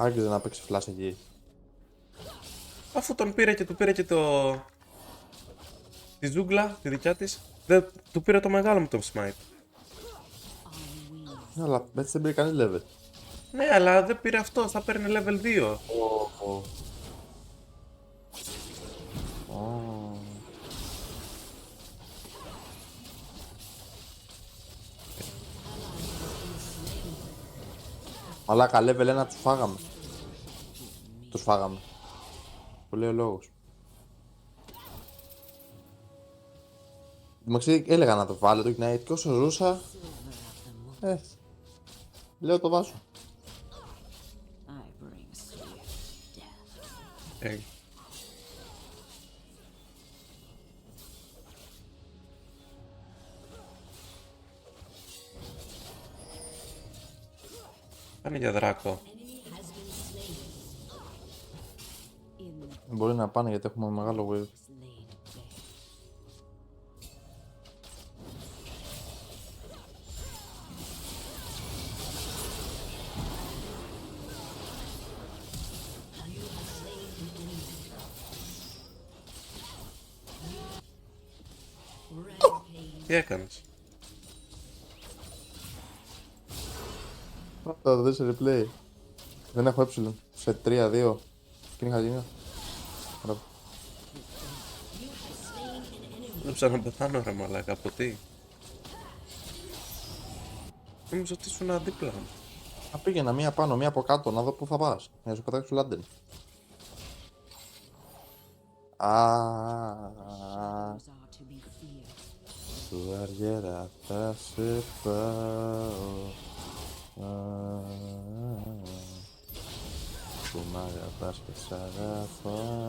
Άρχιζε να παίξει flash εκεί. Αφού τον πήρε και του πήρε και τη ζούγκλα, τη δικιά της, δεν... του πήρε το μεγάλο με το smite. Ναι, αλλά έτσι δεν πήρε κανεί level. Ναι, αλλά δεν πήρε αυτό, θα παίρνει level 2. Ω. Μαλάκα, level 1 τους φάγαμε. Τους φάγαμε. Που λέει ο λόγος. Μαξί έλεγα να το βάλω το Ignite και όσο ζούσα. Λέω το βάζω. Πάνε για δράκο. Μπορεί να πάνε γιατί έχουμε μεγάλο wave. Τι έκανες? Θα το δεις σε replay. Δεν έχω έψιλον. Σε 3-2. Και είναι χαζίνιο. Δούλεψα να πεθάνω ρε μαλάκα, από τι? Νόμιζα ότι ήσουν δίπλα μου. Θα πήγαινα μία πάνω, μία από κάτω, να δω πού θα πας. Για να σου πετάξω λάντεν. Σου αργέρα θα σε πάω. Που μ' αγαπάς και σ' αγαπάω.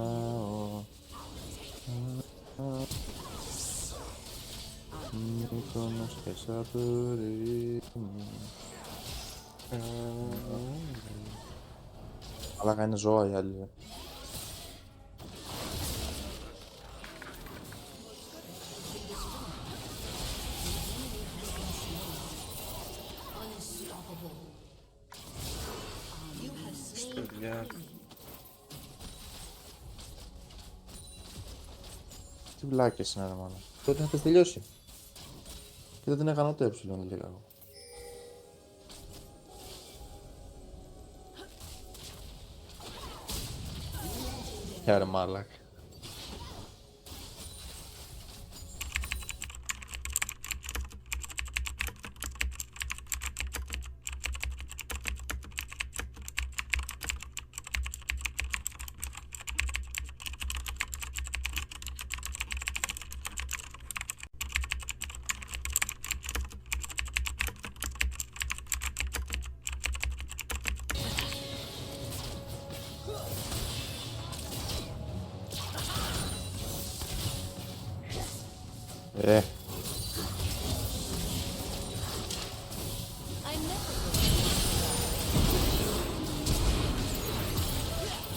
Μύκονος και Σαντορίνη. Αλλά είναι ζώα οι άλλοι. Ιστοριά. Τι βλάκες είναι ρε μάνα. Τότε να έχετε τελειώσει. Και δεν την έκανα ούτε έψιλον λίγα εγώ. Γεια ρε μάλακ.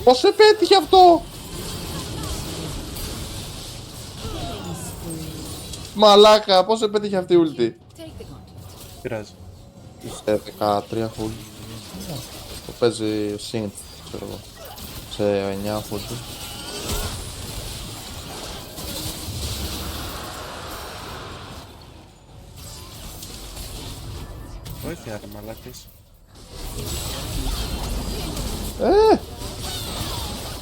Πώς επέτυχε αυτό! Μαλάκα, πώς επέτυχε αυτή η ούλτη! Πειράζει. Σε 13 full. Το παίζει synth, ξέρω εγώ. Σε 9 full. Βοήθεια ρε μαλάκες.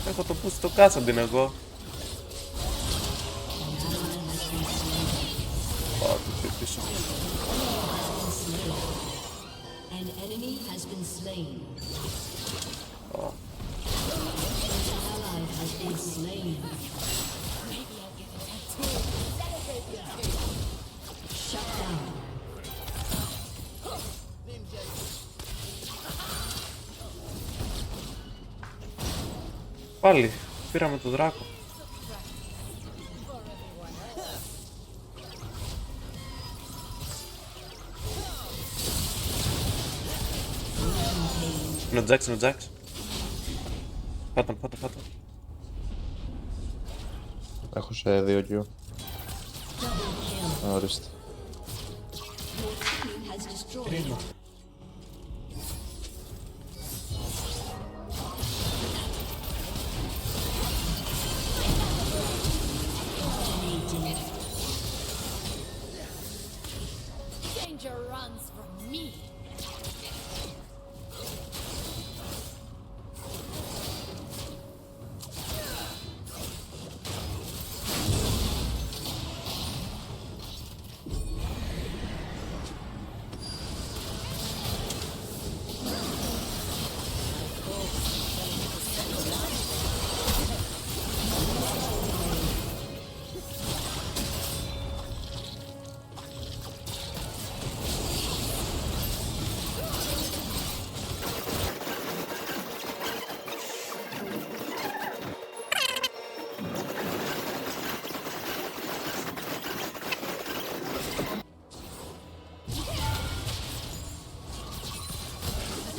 Έχω το πούσι το Κάσαντιν εγώ. Πάω το πίσω. An enemy has been slain. Ω. An ally has been slain. Shut down. Πάλι, πήραμε το δράκο. Είναι ο Τζάξ, είναι ο Τζάξ. Φάτον. Έχω σε 2 Q. Ορίστε. Has destroyed.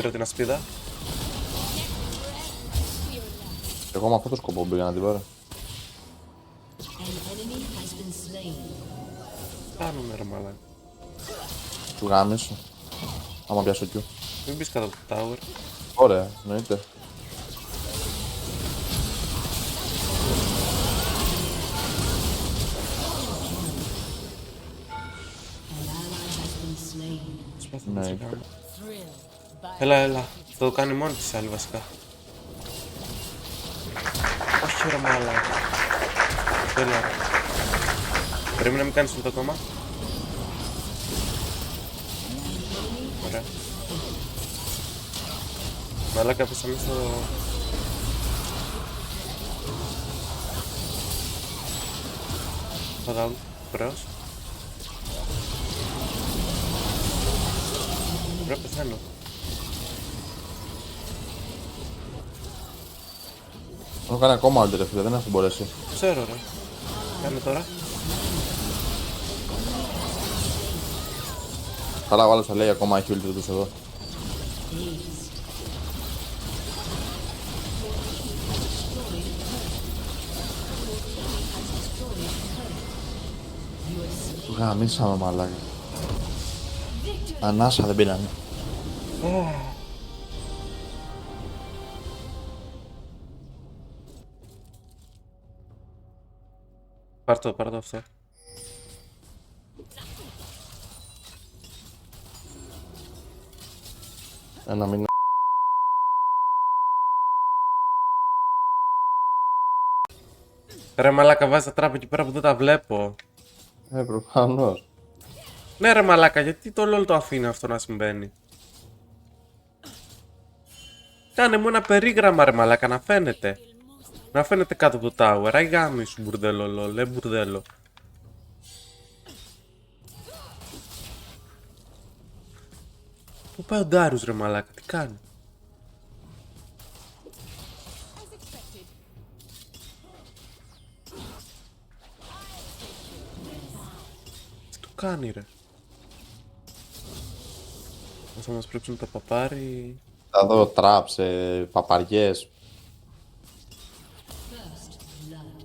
πήρα την ασπίδα. Εγώ με αυτό το σκοπό πήγα να την πάρω. An enemy has been slain. Κάνουμε ρε μαλάκα. Του γάμισου. Άμα πιάσω Q. Μην μπεις κάτω από το tower. Ωραία, εννοείται. An ally has been slain. Προσπαθώ Ναι, να σε είπε. κάνω. Thrilled by Έλα. Θα το κάνει μόνη της άλλη βασικά. Όχι ρε μαλάκα. Έλα ρε. Πρέπει να μην κάνεις το ακόμα. Ωραία. Μαλάκα πέσαμε στο... Θα δω. Μπρος. Πρέπει να πεθάνω. Έχω κάνει ακόμα άλλο ρε φίλε, δεν έχω μπορέσει. Ξέρω ρε. Κάνε τώρα. Καλά, ο άλλος θα λέει ακόμα έχει ult τους εδώ. Του γαμίσαμε μαλάκα. Ανάσα δεν πήρανε. Πάρ' το αυτό. Ένα μήνα. Ρε μαλάκα βάζει τα τράπ εκεί πέρα που δεν τα βλέπω. Προφανώς. Ναι ρε μαλάκα, γιατί το LOL το αφήνει αυτό να συμβαίνει. Κάνε μου ένα περίγραμμα ρε μαλάκα να φαίνεται. Να φαίνεται κάτω από το tower. Άι γάμι σου μπουρδέλο LOL, μπουρδέλο. Πού πάει ο Ντάρους ρε μαλάκα, τι κάνει. Τι του κάνει ρε. Θα μας πρίξουν το παπάρι. Θα δω traps, παπαριές. first blood.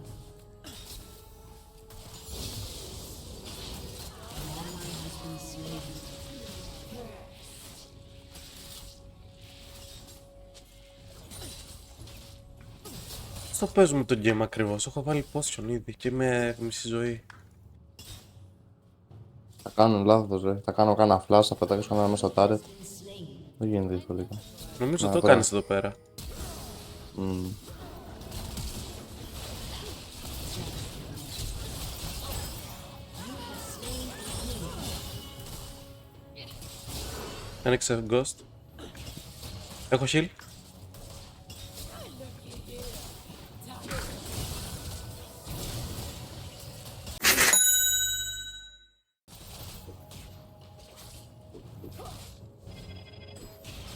An ally has been slain. Στο παίζουμε το game ακριβώς, έχω βάλει potion ήδη και είμαι μισή ζωή. Θα κάνω λάθος ρε. Θα κάνω κάνα flash, θα πετάξω κανένα μέσα στο turret. Been slain. Δεν γίνεται δύσκολα. Νομίζω Να, το τώρα. κάνεις εδώ πέρα. Άνοιξε ghost. Έχω heal.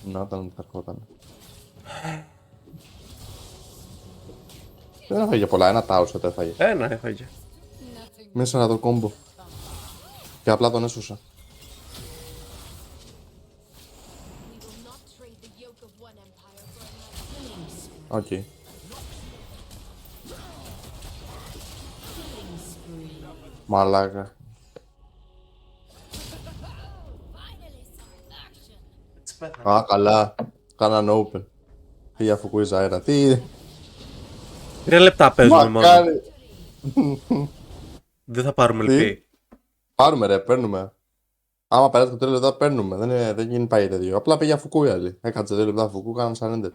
Να ήταν θα ερχόταν. Δεν έφαγε πολλά, ένα τάους το έφαγε. Ένα έφαγε. Μέσα να το κόμπο. Και απλά τον έσωσα. Οκ. Μαλάκα. Α, καλά. Κάναν open. Πήγε αφού κουίζα αέρα. Τι. 3 λεπτά παίζουμε μόνο. Μακάρι. Δεν θα πάρουμε Τι? λυπή. Πάρουμε ρε, παίρνουμε. Άμα περάσει το 3 λεπτά παίρνουμε. Δεν γίνει πάει τέτοιο. Απλά πήγε αφού κούει άλλη. Έκατσε 2 λεπτά αφού κού, κάναν surrender.